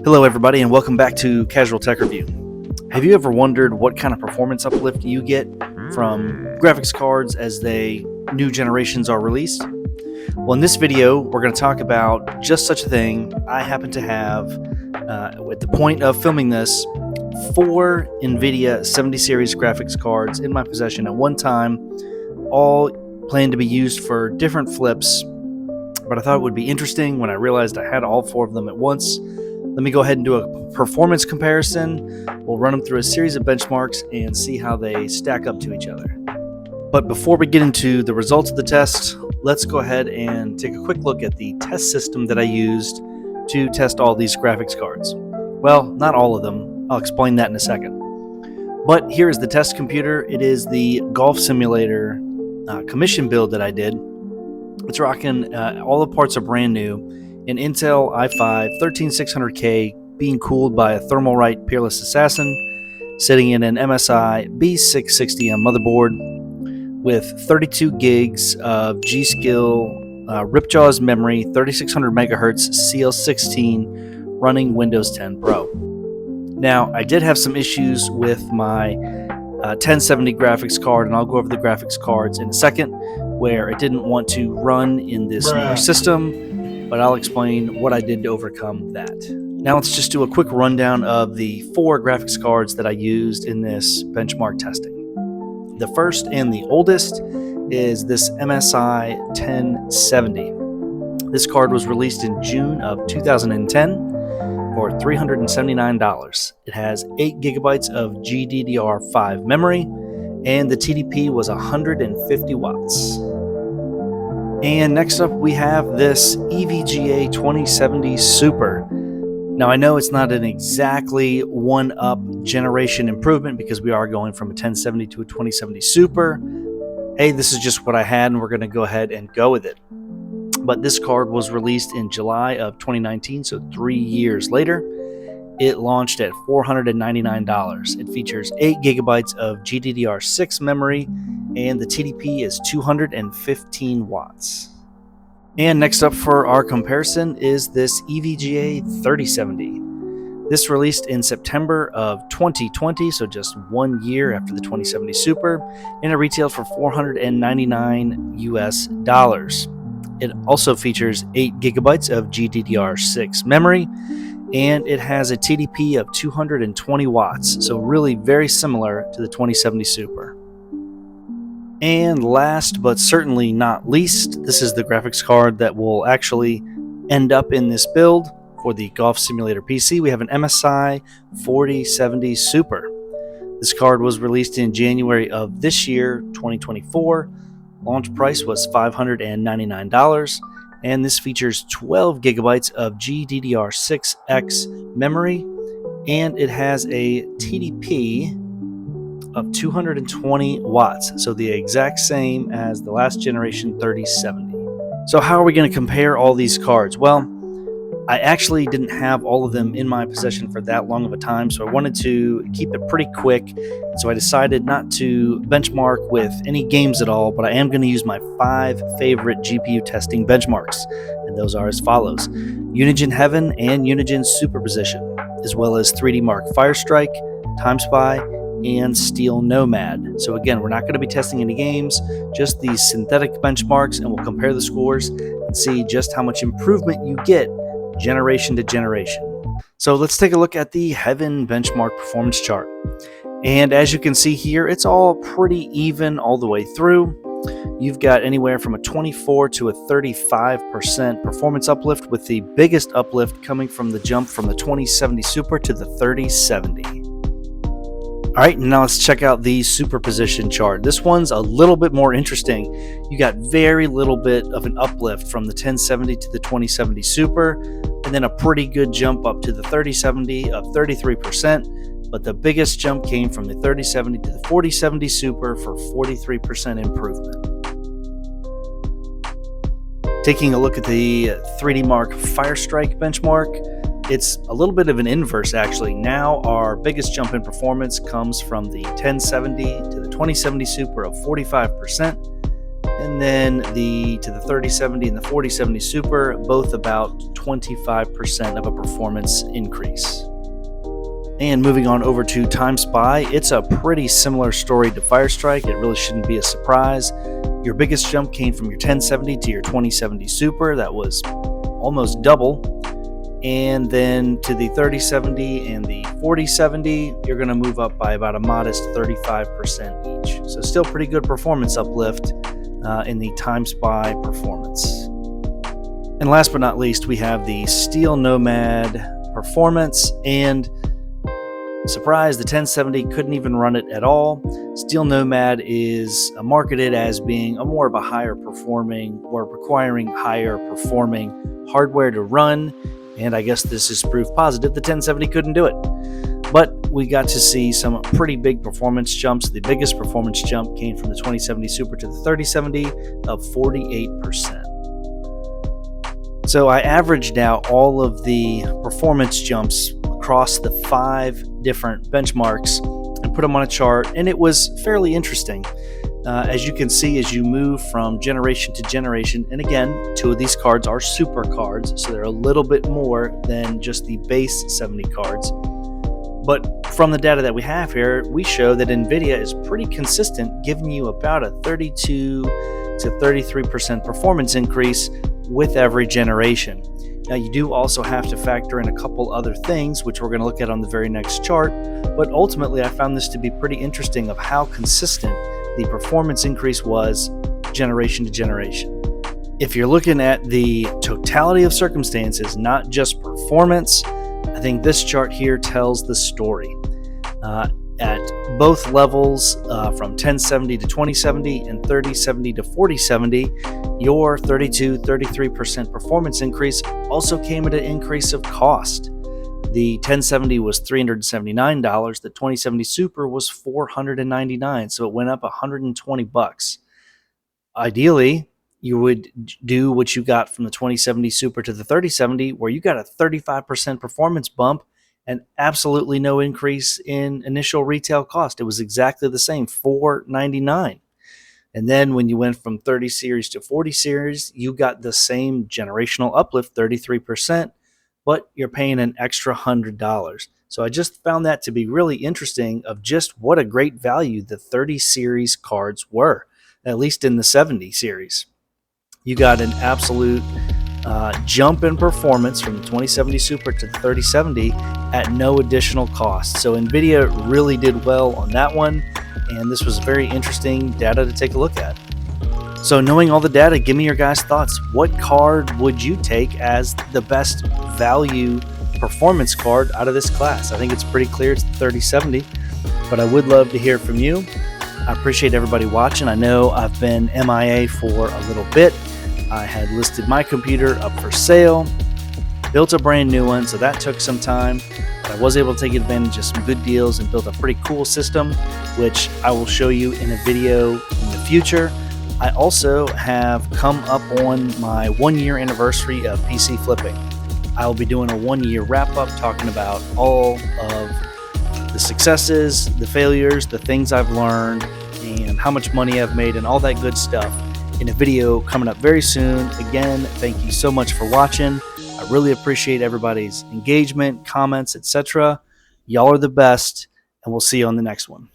Hello everybody and welcome back to Casual Tech Review. Have you ever wondered what kind of performance uplift you get from graphics cards as new generations are released? Well, in this video we're going to talk about just such a thing. I happen to have, at the point of filming this, 4 Nvidia 70 series graphics cards in my possession at one time, all planned to be used for different flips, but I thought it would be interesting when I realized I had all 4 of them at once. Let me go ahead and do a performance comparison. We'll run them through a series of benchmarks and see how they stack up to each other. But before we get into the results of the test, let's go ahead and take a quick look at the test system that I used to test all these graphics cards. Well, not all of them. I'll explain that in a second. But here is the test computer. It is the Golf Simulator commission build that I did. It's rocking, all the parts are brand new. An Intel i5 13600K being cooled by a Thermalright Peerless Assassin, sitting in an MSI B660M motherboard with 32 gigs of G-Skill Ripjaws memory, 3600 megahertz CL16, running Windows 10 Pro. Now, I did have some issues with my 1070 graphics card, and I'll go over the graphics cards in a second, where it didn't want to run in this newer system. But I'll explain what I did to overcome that. Now let's just do a quick rundown of the 4 graphics cards that I used in this benchmark testing. The first and the oldest is this MSI 1070. This card was released in June of 2010 for $379. It has 8 gigabytes of GDDR5 memory, and the TDP was 150 watts. And next up we have this EVGA 2070 Super. Now I know it's not an exactly one-up generation improvement because we are going from a 1070 to a 2070 Super. Hey, this is just what I had and we're going to go ahead and go with it. But this card was released in July of 2019, so 3 years later. It launched at $499. It features 8 gigabytes of GDDR6 memory, and the TDP is 215 watts. And next up for our comparison is this EVGA 3070. This released in September of 2020, so just 1 year after the 2070 Super, and it retailed for $499 US. It also features 8 gigabytes of GDDR6 memory, and it has a TDP of 220 watts, so really very similar to the 2070 Super. And last but certainly not least, this is the graphics card that will actually end up in this build for the Golf Simulator PC. We have an MSI 4070 Super. This card was released in January of this year, 2024. Launch price was $599. And this features 12 gigabytes of GDDR6X memory, and it has a TDP of 220 watts, so the exact same as the last generation 3070. So how are we going to compare all these cards? Well, I actually didn't have all of them in my possession for that long of a time, so I wanted to keep it pretty quick. So I decided not to benchmark with any games at all, but I am going to use my 5 favorite GPU testing benchmarks, and those are as follows: Unigine Heaven and Unigine Superposition, as well as 3D Mark Firestrike, Timespy, and Steel Nomad. So again, we're not going to be testing any games, just these synthetic benchmarks, and we'll compare the scores and see just how much improvement you get generation to generation. So let's take a look at the Heaven benchmark performance chart. And as you can see here, it's all pretty even all the way through. You've got anywhere from a 24 to a 35% performance uplift, with the biggest uplift coming from the jump from the 2070 Super to the 3070. All right, now let's check out the Superposition chart. This one's a little bit more interesting. You got very little bit of an uplift from the 1070 to the 2070 Super, and then a pretty good jump up to the 3070 of 33%, but the biggest jump came from the 3070 to the 4070 Super for 43% improvement. Taking a look at the 3D Mark Firestrike benchmark, it's a little bit of an inverse actually. Now our biggest jump in performance comes from the 1070 to the 2070 Super of 45%, and And then to the 3070 and the 4070 Super, both about 25% of a performance increase. And moving on over to Timespy, it's a pretty similar story to Firestrike. It really shouldn't be a surprise. Your biggest jump came from your 1070 to your 2070 Super. That was almost double. And then to the 3070 and the 4070, you're going to move up by about a modest 35% each. So still pretty good performance uplift in the Timespy performance. And last but not least, we have the Steel Nomad performance, and surprise, the 1070 couldn't even run it at all. Steel Nomad is marketed as being more of a higher performing or requiring higher performing hardware to run, and I guess this is proof positive the 1070 couldn't do it. But we got to see some pretty big performance jumps. The biggest performance jump came from the 2070 Super to the 3070 of 48%. So I averaged out all of the performance jumps across the 5 different benchmarks and put them on a chart, and it was fairly interesting. As you can see, as you move from generation to generation, and again, 2 of these cards are super cards, so they're a little bit more than just the base 70 cards. But from the data that we have here, we show that Nvidia is pretty consistent, giving you about a 32 to 33% performance increase with every generation. Now, you do also have to factor in a couple other things, which we're going to look at on the very next chart, but ultimately I found this to be pretty interesting of how consistent the performance increase was generation to generation. If you're looking at the totality of circumstances, not just performance, I think this chart here tells the story. At both levels, from 1070 to 2070 and 3070 to 4070, your 33% performance increase also came at an increase of cost. The 1070 was $379, the 2070 Super was $499, so it went up $120. Ideally, you would do what you got from the 2070 Super to the 3070, where you got a 35% performance bump and absolutely no increase in initial retail cost. It was exactly the same, $499. And then when you went from 30 series to 40 series, you got the same generational uplift, 33%, but you're paying an extra $100. So I just found that to be really interesting of just what a great value the 30 series cards were, at least in the 70 series. You got an absolute jump in performance from the 2070 Super to the 3070 at no additional cost. So Nvidia really did well on that one, and this was very interesting data to take a look at. So knowing all the data, give me your guys' thoughts. What card would you take as the best value performance card out of this class? I think it's pretty clear it's the 3070, but I would love to hear from you. I appreciate everybody watching. I know I've been MIA for a little bit. I had listed my computer up for sale, built a brand new one, so that took some time, but I was able to take advantage of some good deals and build a pretty cool system, which I will show you in a video in the future. I also have come up on my 1-year anniversary of PC flipping. I will be doing a 1-year wrap-up talking about all of the successes, the failures, the things I've learned, and how much money I've made and all that good stuff in a video coming up very soon. Again, thank you so much for watching. I really appreciate everybody's engagement, comments, etc. Y'all are the best, and we'll see you on the next one.